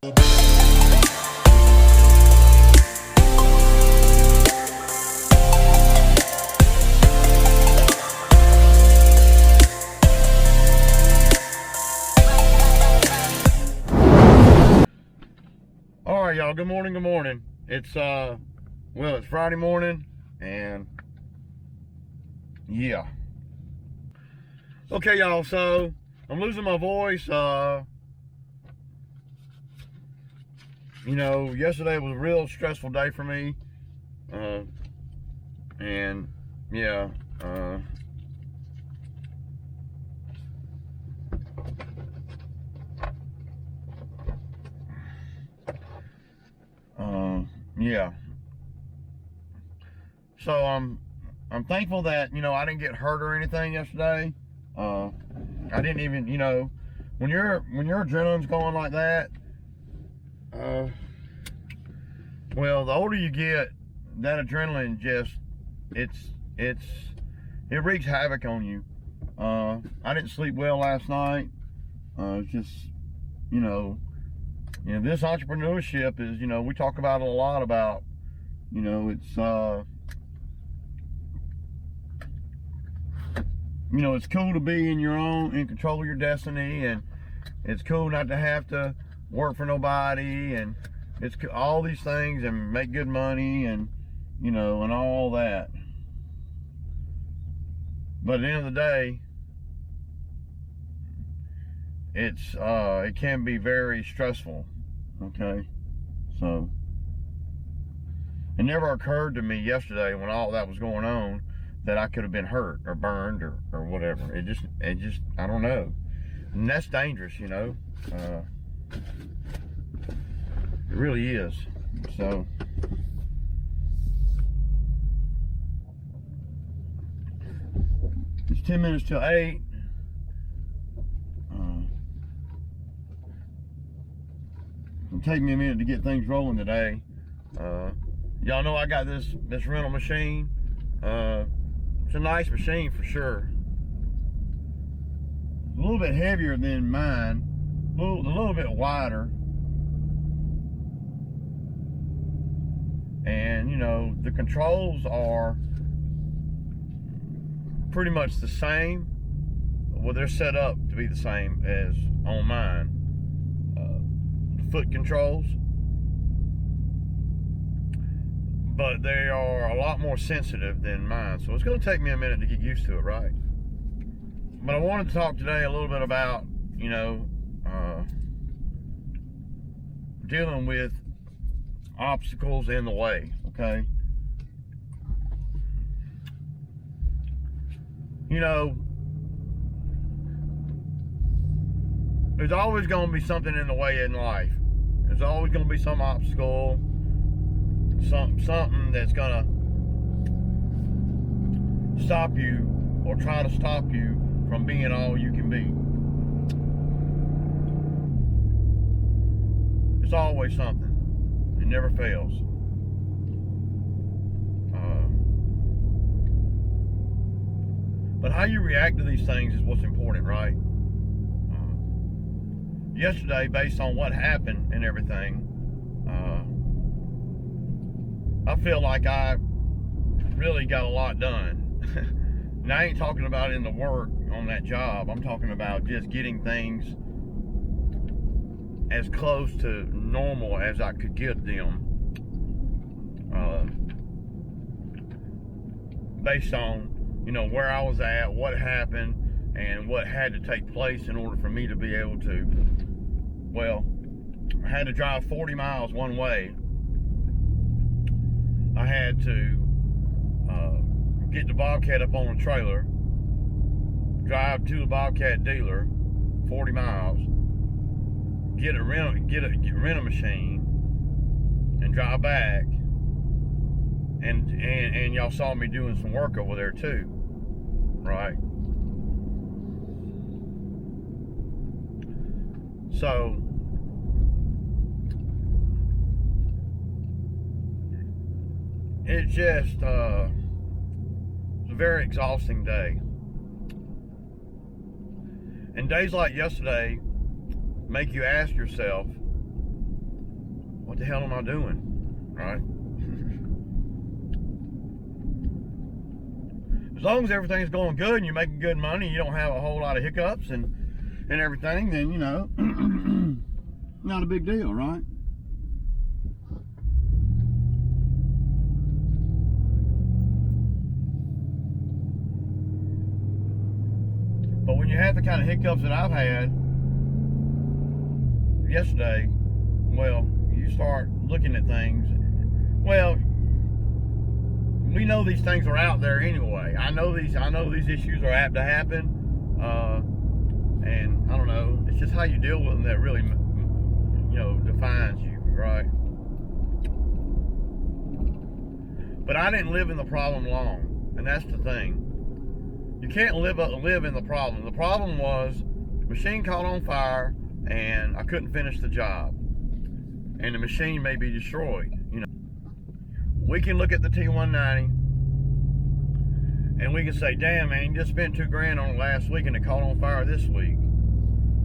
All right, y'all, good morning. It's it's Friday morning, and yeah. Okay, y'all, so I'm losing my voice. Yesterday was a real stressful day for me. And yeah, yeah. So I'm thankful that I didn't get hurt or anything yesterday. I didn't even when your adrenaline's going like that. Well, the older you get, that adrenaline just it wreaks havoc on you. I didn't sleep well last night. Just this entrepreneurship is we talk about it a lot about it's cool to be in control of your destiny, and it's cool not to have to work for nobody, and it's all these things, and make good money, and and all that. But at the end of the day, it can be very stressful. Okay, so it never occurred to me yesterday when all that was going on that I could have been hurt or burned or whatever. It just I don't know, and that's dangerous, It really is. So it's 10 minutes till 8. It'll take me a minute to get things rolling today. Y'all know I got this rental machine. It's a nice machine for sure. It's a little bit heavier than mine, a little bit wider. And the controls are pretty much the same. Well, they're set up to be the same as on mine. The foot controls, but they are a lot more sensitive than mine, so it's going to take me a minute to get used to it, right? But I wanted to talk today a little bit about dealing with obstacles in the way. Okay, there's always going to be something in the way in life. There's always going to be some obstacle, something that's going to stop you or try to stop you from being all you can be. It's always something. It never fails. But how you react to these things is what's important, right? Yesterday, based on what happened and everything, I feel like I really got a lot done. And I ain't talking about in the work on that job. I'm talking about just getting things as close to normal as I could get them, based on where I was at, what happened, and what had to take place in order for me to be able to. Well, I had to drive 40 miles one way. I had to get the Bobcat up on a trailer, drive to the Bobcat dealer 40 miles, get a rental machine, and drive back. And y'all saw me doing some work over there too, right? So it just it's a very exhausting day. And days like yesterday make you ask yourself, what the hell am I doing, right? As long as everything's going good and you're making good money, you don't have a whole lot of hiccups and everything, then, you know, not a big deal, right? But when you have the kind of hiccups that I've had yesterday, well, you start looking at things. Well, we know these things are out there anyway. I know these issues are apt to happen, and I don't know. It's just how you deal with them that really, you know, defines you, right? But I didn't live in the problem long, and that's the thing. You can't live in the problem. The problem was the machine caught on fire, and I couldn't finish the job, and the machine may be destroyed. You know, we can look at the T190 and we can say, damn, man, you just spent $2,000 on it last week and it caught on fire this week.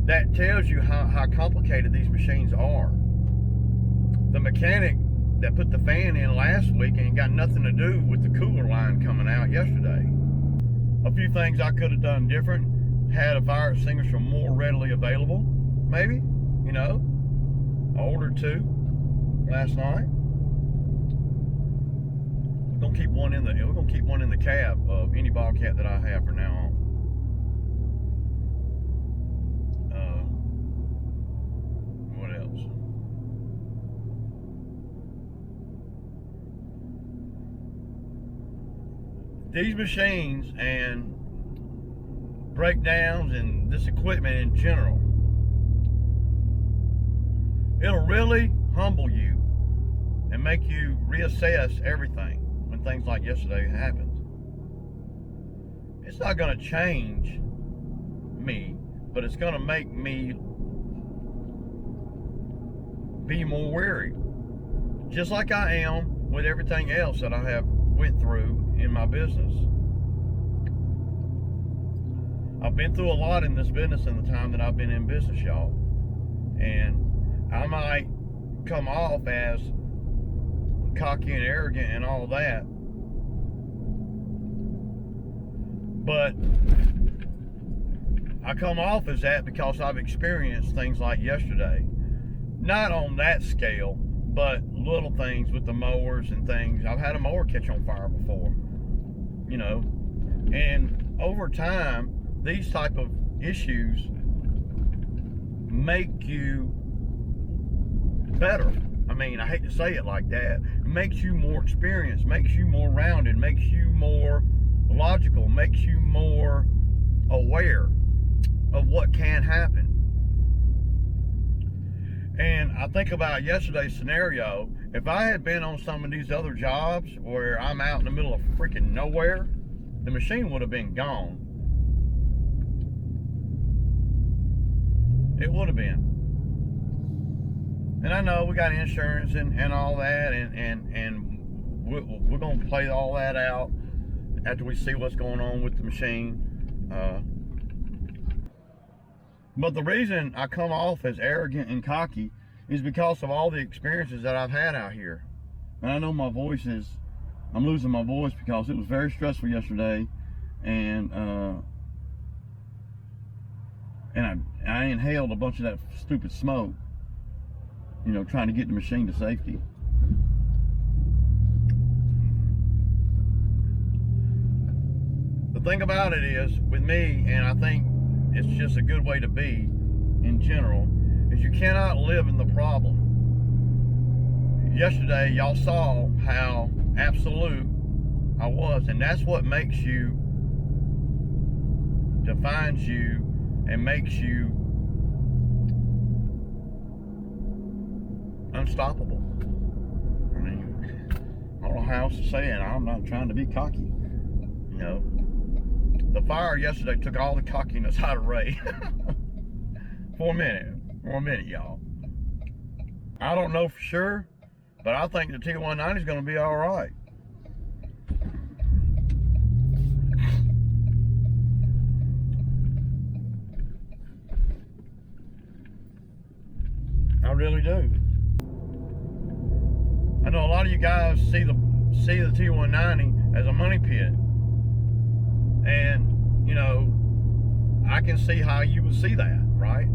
That tells you how complicated these machines are. The mechanic that put the fan in last week ain't got nothing to do with the cooler line coming out yesterday. A few things I could have done different. Had a fire extinguisher more readily available, maybe, you know. I ordered 2 last night. We're gonna keep one in the cab of any Bobcat that I have from now on. What else? These machines and breakdowns and this equipment in general, it'll really humble you and make you reassess everything when things like yesterday happened. It's not going to change me, but it's going to make me be more wary, just like I am with everything else that I have went through in my business. I've been through a lot in this business in the time that I've been in business, y'all, and I might come off as cocky and arrogant and all that, but I come off as that because I've experienced things like yesterday. Not on that scale, but little things with the mowers and things. I've had a mower catch on fire before, you know, and over time these type of issues make you better. I mean, I hate to say it like that. It makes you more experienced, makes you more rounded, makes you more logical, makes you more aware of what can happen. And I think about yesterday's scenario. If I had been on some of these other jobs where I'm out in the middle of freaking nowhere, the machine would have been gone. It would have been. And I know we got insurance and all that, and we're going to play all that out after we see what's going on with the machine. But the reason I come off as arrogant and cocky is because of all the experiences that I've had out here. And I know my voice is, I'm losing my voice because it was very stressful yesterday, and I inhaled a bunch of that stupid smoke, you know, trying to get the machine to safety. The thing about it is, with me, and I think it's just a good way to be in general, is you cannot live in the problem. Yesterday, y'all saw how absolute I was, and that's what makes you, defines you, and makes you unstoppable. I mean, I don't know how else to say it. I'm not trying to be cocky, you know. The fire yesterday took all the cockiness out of Ray. For a minute, y'all. I don't know for sure, but I think the T190 is going to be all right. I really do. I know a lot of you guys see the T190 as a money pit, and you know, I can see how you would see that, right?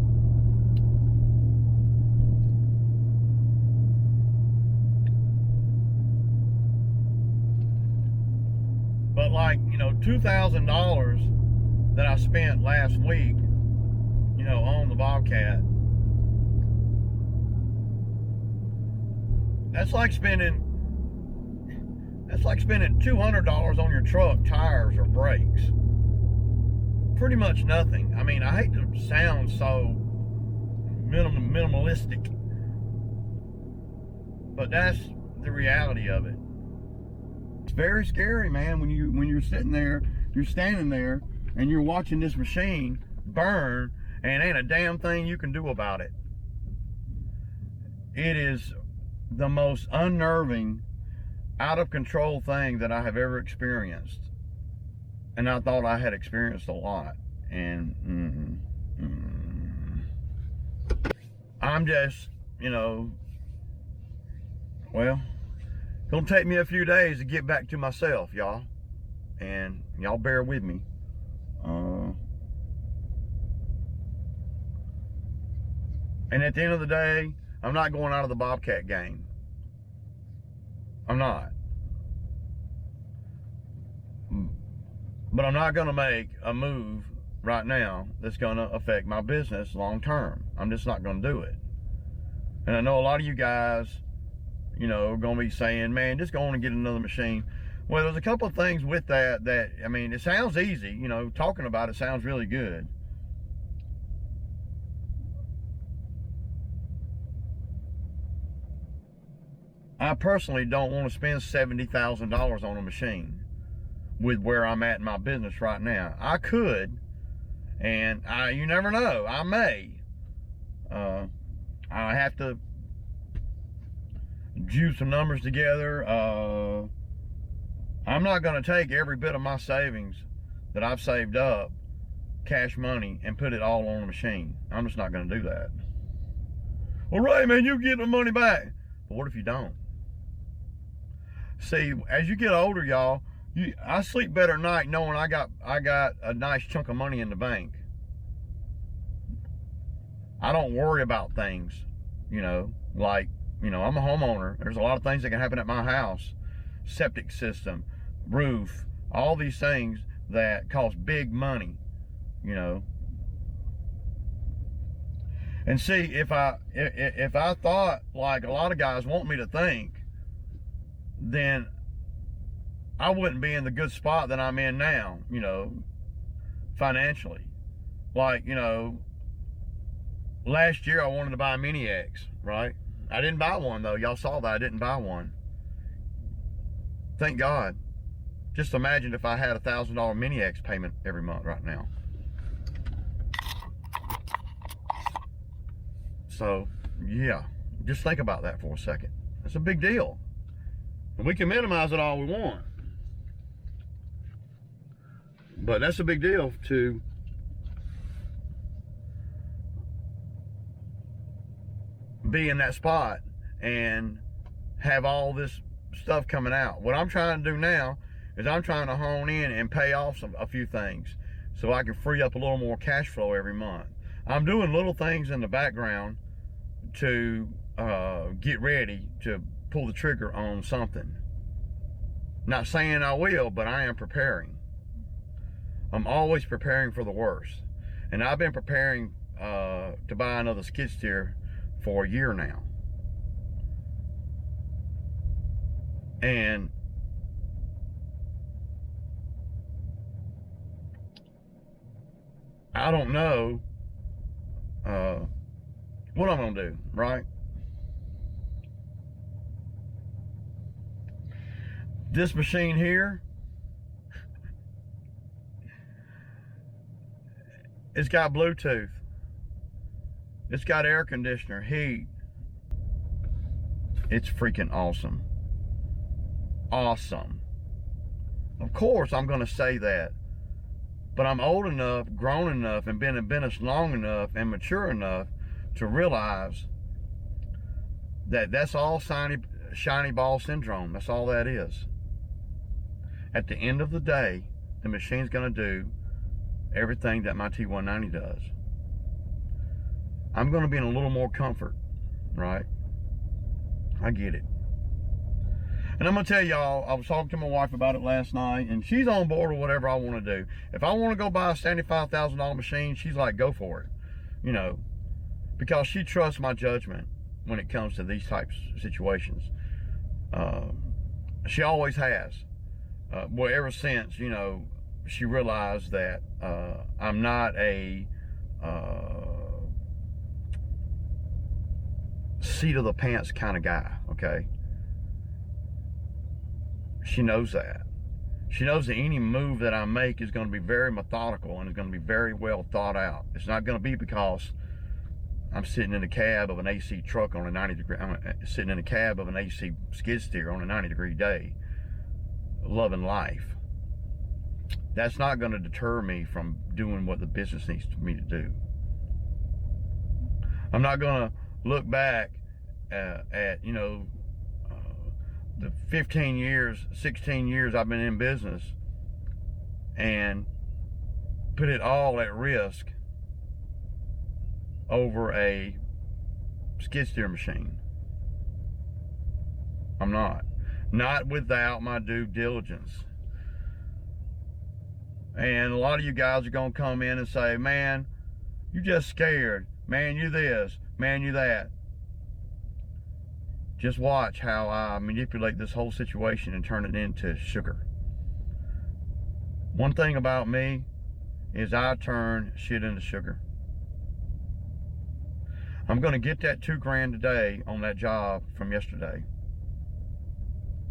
But like, you know, $2,000 that I spent last week, you know, on the Bobcat, that's like spending $200 on your truck, tires or brakes. Pretty much nothing. I mean, I hate to sound so minimalistic, but that's the reality of it. It's very scary, man, when you're sitting there, you're standing there, and you're watching this machine burn, and ain't a damn thing you can do about it. It is the most unnerving, out of control thing that I have ever experienced. And I thought I had experienced a lot. And I'm just, you know, well, gonna take me a few days to get back to myself, y'all. And y'all bear with me. And at the end of the day, I'm not going out of the Bobcat game. I'm not. But I'm not gonna make a move right now that's gonna affect my business long term. I'm just not gonna do it. And I know a lot of you guys, you know, are gonna be saying, man, just go on and get another machine. Well, there's a couple of things with that, I mean, it sounds easy, you know, talking about it sounds really good. I personally don't want to spend $70,000 on a machine with where I'm at in my business right now. I could, and you never know, I may. I have to juice some numbers together. I'm not going to take every bit of my savings that I've saved up, cash money, and put it all on a machine. I'm just not going to do that. Well, Ray, man, you get the money back. But what if you don't? See, as you get older, y'all, I sleep better at night knowing I got a nice chunk of money in the bank. I don't worry about things, you know, like, you know, I'm a homeowner. There's a lot of things that can happen at my house. Septic system, roof, all these things that cost big money, you know. And see, if I thought like a lot of guys want me to think, then I wouldn't be in the good spot that I'm in now, you know, financially. Like, you know, last year I wanted to buy a Mini X, right? I didn't buy one though. Y'all saw that I didn't buy one. Thank God. Just imagine if I had a $1,000 Mini X payment every month right now. So, yeah, just think about that for a second. It's a big deal. And we can minimize it all we want. But that's a big deal to be in that spot and have all this stuff coming out. What I'm trying to do now is I'm trying to hone in and pay off a few things so I can free up a little more cash flow every month. I'm doing little things in the background to get ready to pull the trigger on something. Not saying I will, but I am preparing. I'm always preparing for the worst. And I've been preparing to buy another skid steer for a year now. And I don't know what I'm gonna do, right? This machine here, it's got Bluetooth. It's got air conditioner, heat. It's freaking awesome. Awesome. Of course, I'm going to say that. But I'm old enough, grown enough, and been in business long enough and mature enough to realize that that's all shiny ball syndrome. That's all that is. At the end of the day, the machine's going to do everything that my T190 does. I'm going to be in a little more comfort, right? I get it. And I'm going to tell y'all, I was talking to my wife about it last night, and she's on board with whatever I want to do. If I want to go buy a $75,000 machine, she's like, go for it. You know, because she trusts my judgment when it comes to these types of situations. She always has. Well, ever since, you know, she realized that I'm not a seat of the pants kind of guy, okay? She knows that. She knows that any move that I make is going to be very methodical and is going to be very well thought out. It's not going to be because I'm sitting in the cab of an AC truck on a 90-degree, I'm sitting in the cab of an AC skid steer on a 90-degree day, loving life. That's not going to deter me from doing what the business needs me to do. I'm not going to look back at, you know, the 15 years, 16 years I've been in business and put it all at risk over a skid steer machine. I'm not. Not without my due diligence. And a lot of you guys are going to come in and say, man, you just scared. Man, you this. Man, you that. Just watch how I manipulate this whole situation and turn it into sugar. One thing about me is I turn shit into sugar. I'm going to get that $2,000 today on that job from yesterday.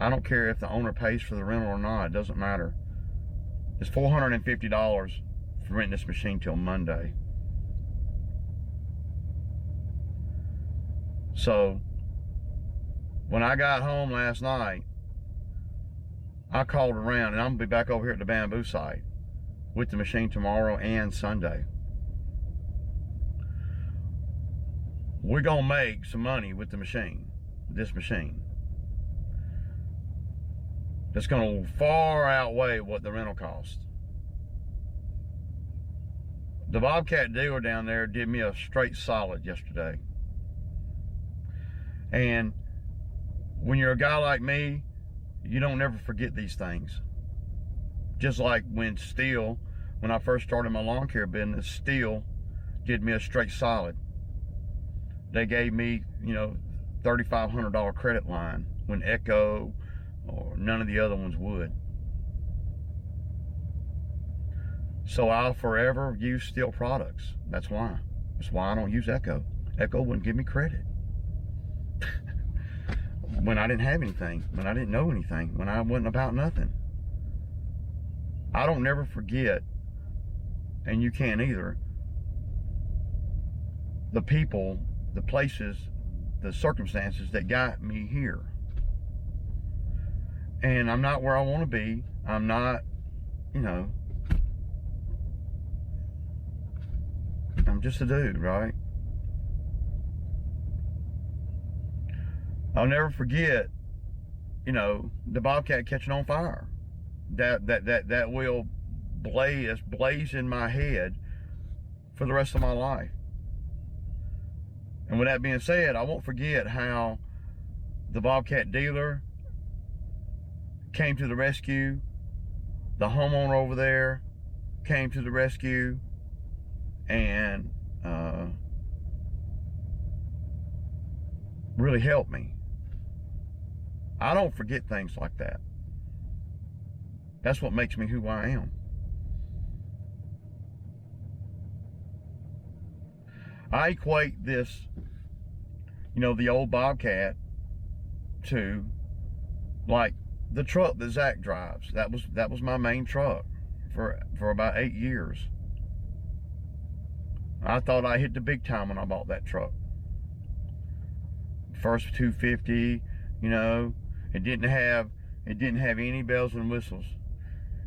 I don't care if the owner pays for the rental or not. It doesn't matter. It's $450 for renting this machine till Monday. So when I got home last night, I called around, and I'm going to be back over here at the bamboo site with the machine tomorrow and Sunday. We're going to make some money with the machine, this machine. That's going to far outweigh what the rental costs. The Bobcat dealer down there did me a straight solid yesterday. And when you're a guy like me, you don't never forget these things. Just like when I first started my lawn care business, Steel did me a straight solid. They gave me, you know, $3,500 credit line when Echo or none of the other ones would. So I'll forever use Steel products. That's why. That's why I don't use Echo. Echo wouldn't give me credit. When I didn't have anything, when I didn't know anything, when I wasn't about nothing. I don't never forget, and you can't either, the people, the places, the circumstances that got me here. And I'm not where I want to be. I'm not, you know, I'm just a dude, right? I'll never forget, you know, the Bobcat catching on fire. That will blaze in my head for the rest of my life. And with that being said, I won't forget how the Bobcat dealer came to the rescue. The homeowner over there came to the rescue and really helped me. I don't forget things like that. That's what makes me who I am. I equate this, you know, the old Bobcat to like the truck that Zach drives. That was my main truck for about 8 years. I thought I hit the big time when I bought that truck. First 250, you know, it didn't have any bells and whistles.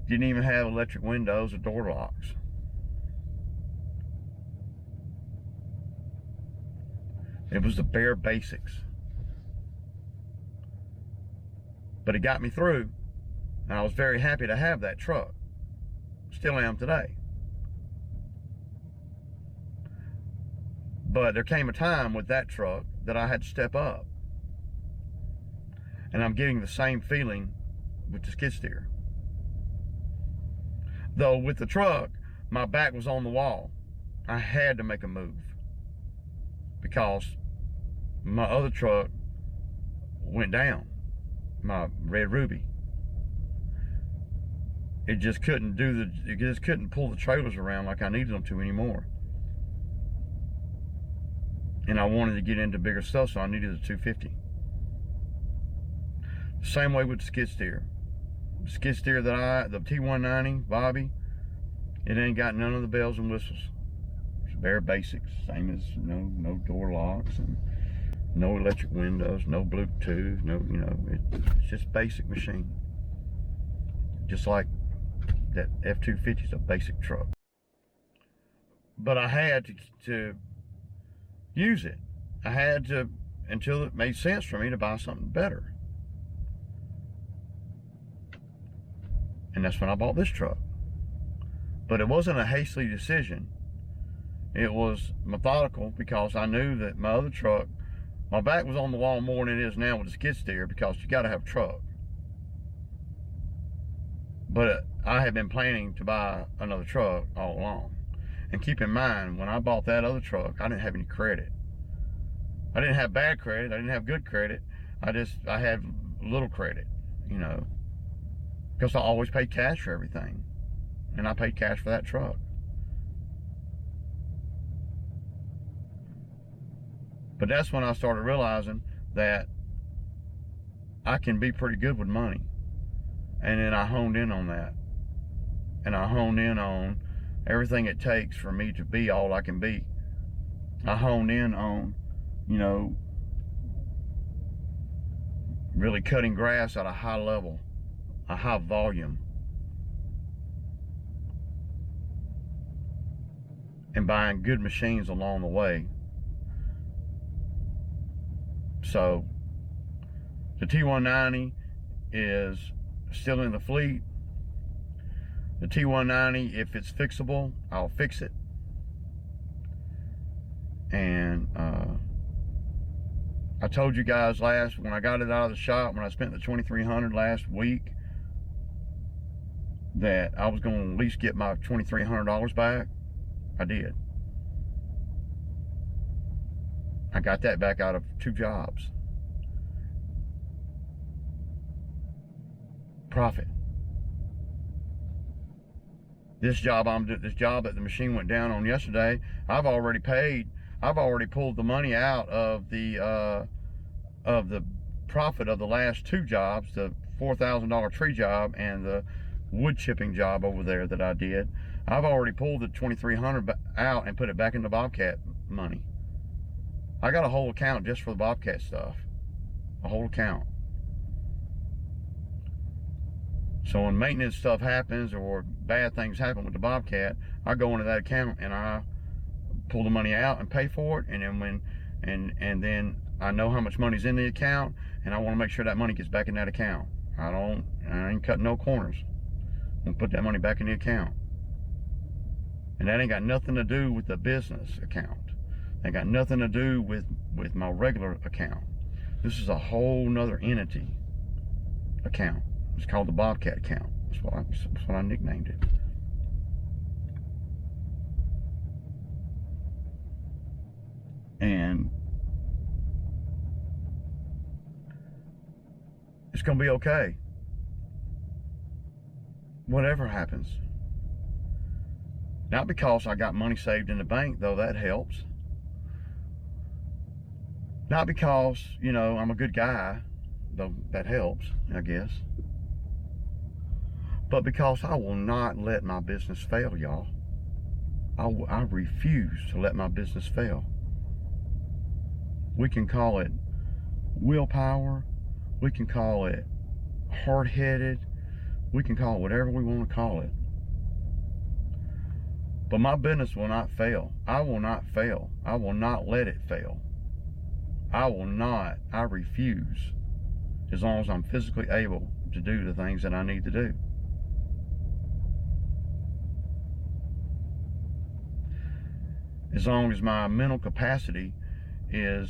Didn't even have electric windows or door locks. It was the bare basics. But it got me through, and I was very happy to have that truck. Still am today. But there came a time with that truck that I had to step up. And I'm getting the same feeling with the skid steer. Though with the truck, my back was on the wall. I had to make a move because my other truck went down, my Red Ruby. It just couldn't pull the trailers around like I needed them to anymore. And I wanted to get into bigger stuff, so I needed a 250. Same way with the skid steer. The skid steer the T190 Bobby, it ain't got none of the bells and whistles. It's bare basics, same as no door locks and no electric windows, no Bluetooth, it's just basic machine. Just like that F-250 is a basic truck. But I had to use it. I had to, until it made sense for me to buy something better. And that's when I bought this truck. But it wasn't a hasty decision. It was methodical, because I knew that my other truck, my back was on the wall more than it is now with the skid steer, because you got to have a truck. But I had been planning to buy another truck all along. And keep in mind, when I bought that other truck, I didn't have any credit. I didn't have bad credit. I didn't have good credit. I had little credit, because I always paid cash for everything. And I paid cash for that truck. But that's when I started realizing that I can be pretty good with money. And then I honed in on that. And I honed in on everything it takes for me to be all I can be. I honed in on, really cutting grass at a high level, a high volume. And buying good machines along the way. So the T190 is still in the fleet. The T190, if it's fixable, I'll fix it. And I told you guys when I got it out of the shop, when I spent the $2,300 last week, that I was going to at least get my $2,300 back. I did. I got that back out of 2 jobs. Profit. This job that the machine went down on yesterday, I've already pulled the money out of the profit of the last 2 jobs, the $4,000 tree job and the wood chipping job over there that I did. I've already pulled the $2,300 out and put it back into Bobcat money. I got a whole account just for the Bobcat stuff. A whole account. So when maintenance stuff happens or bad things happen with the Bobcat, I go into that account and I pull the money out and pay for it. And then and then I know how much money's in the account, and I want to make sure that money gets back in that account. I ain't cutting no corners. I'm gonna put that money back in the account. And that ain't got nothing to do with the business account. That got nothing to do with my regular account. This is a whole nother entity account. It's called the Bobcat account. That's what I nicknamed it. And it's gonna be okay. Whatever happens. Not because I got money saved in the bank, though that helps. Not because, I'm a good guy, though that helps, I guess. But because I will not let my business fail, y'all. I refuse to let my business fail. We can call it willpower. We can call it hard-headed. We can call it whatever we want to call it. But my business will not fail. I will not fail. I will not let it fail. I will not. I refuse. as long as I'm physically able to do the things that I need to do. As long as my mental capacity is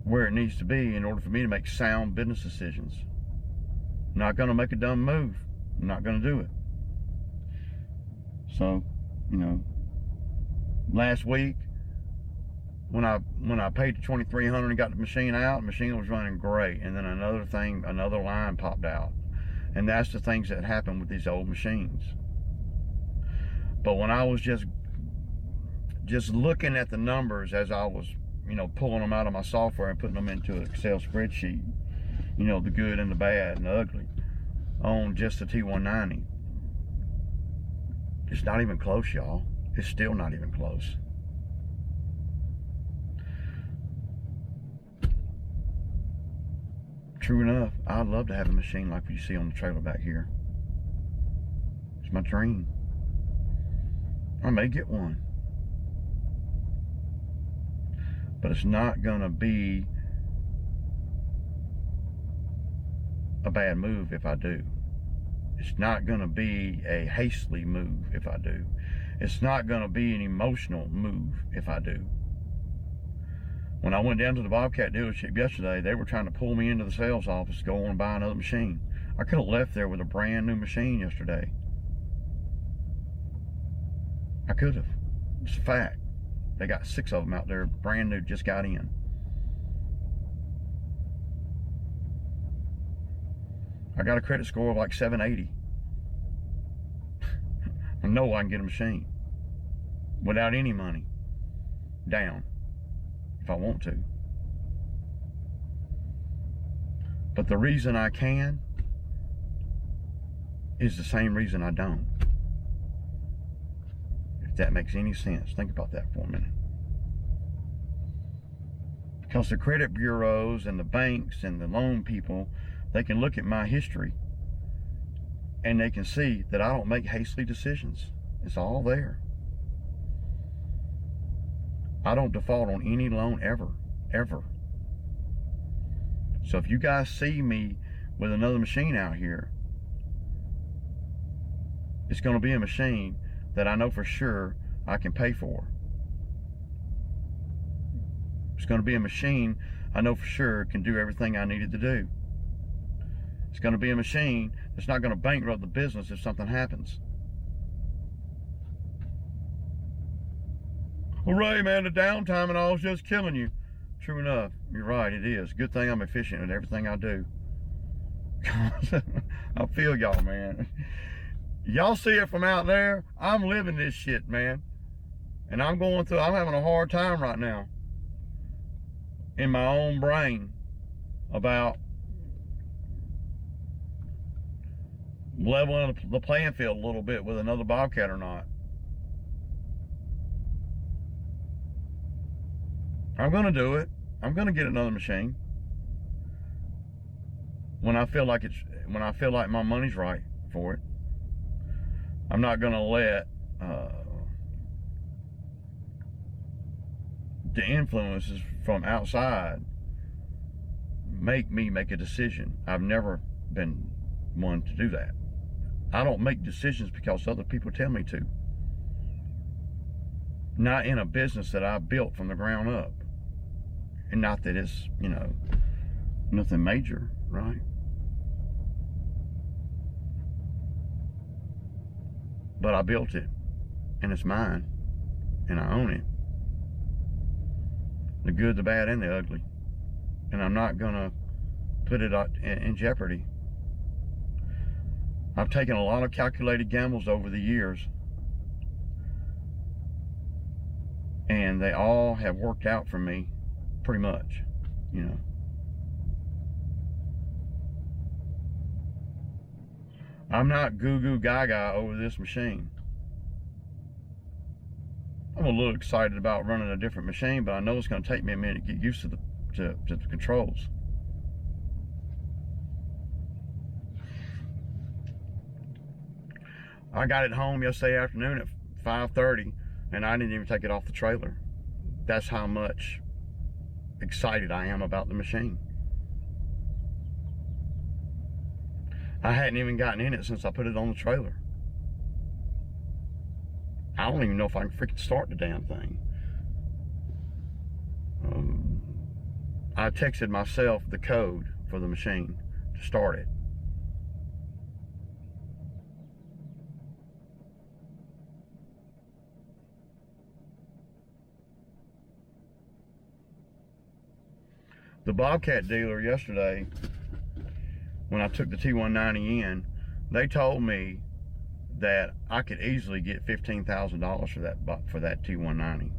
where it needs to be in order for me to make sound business decisions. I'm not going to make a dumb move. I'm not going to do it. So, you know, last week when I paid the $2,300 and got the machine out, the machine was running great, and then another line popped out. And that's the things that happen with these old machines. But when I was just looking at the numbers as I was, you know, pulling them out of my software and putting them into an Excel spreadsheet, you know, the good and the bad and the ugly on just the T190, it's not even close, y'all. It's still not even close. True enough, I'd love to have a machine like you see on the trailer back here. It's my dream. I may get one. But it's not gonna be a bad move if I do. It's not gonna be a hastily move if I do. It's not gonna be an emotional move if I do. When I went down to the Bobcat dealership yesterday, they were trying to pull me into the sales office to go on and buy another machine. I could have left there with a brand new machine yesterday. I could have. It's a fact. They got 6 of them out there, brand new, just got in. I got a credit score of like 780. I know I can get a machine without any money down if I want to. But the reason I can is the same reason I don't. If that makes any sense, think about that for a minute. Because the credit bureaus and the banks and the loan people, they can look at my history and they can see that I don't make hastily decisions. It's all there. I don't default on any loan ever, ever. So if you guys see me with another machine out here, it's going to be a machine that I know for sure I can pay for. It's going to be a machine I know for sure can do everything I needed to do. It's going to be a machine that's not going to bankrupt the business if something happens. Well, Ray, man, the downtime and all is just killing you. True enough, you're right, it is. Good thing I'm efficient in everything I do. I feel y'all, man. Y'all see it from out there? I'm living this shit, man. And I'm having a hard time right now in my own brain about leveling the playing field a little bit with another Bobcat or not. I'm gonna do it. I'm gonna get another machine when I feel like my money's right for it. I'm not gonna let the influences from outside make me make a decision. I've never been one to do that. I don't make decisions because other people tell me to. Not in a business that I built from the ground up. And not that it's, you know, nothing major, right? But I built it, and it's mine, and I own it. The good, the bad, and the ugly. And I'm not gonna put it in jeopardy. I've taken a lot of calculated gambles over the years, and they all have worked out for me pretty much, you know. I'm not goo-goo gaga over this machine. I'm a little excited about running a different machine, but I know it's going to take me a minute to get used to the controls. I got it home yesterday afternoon at 5:30, and I didn't even take it off the trailer. That's how much excited I am about the machine. I hadn't even gotten in it since I put it on the trailer. I don't even know if I can freaking start the damn thing. I texted myself the code for the machine to start it. The Bobcat dealer yesterday, when I took the T190 in, they told me that I could easily get $15,000 for that T190.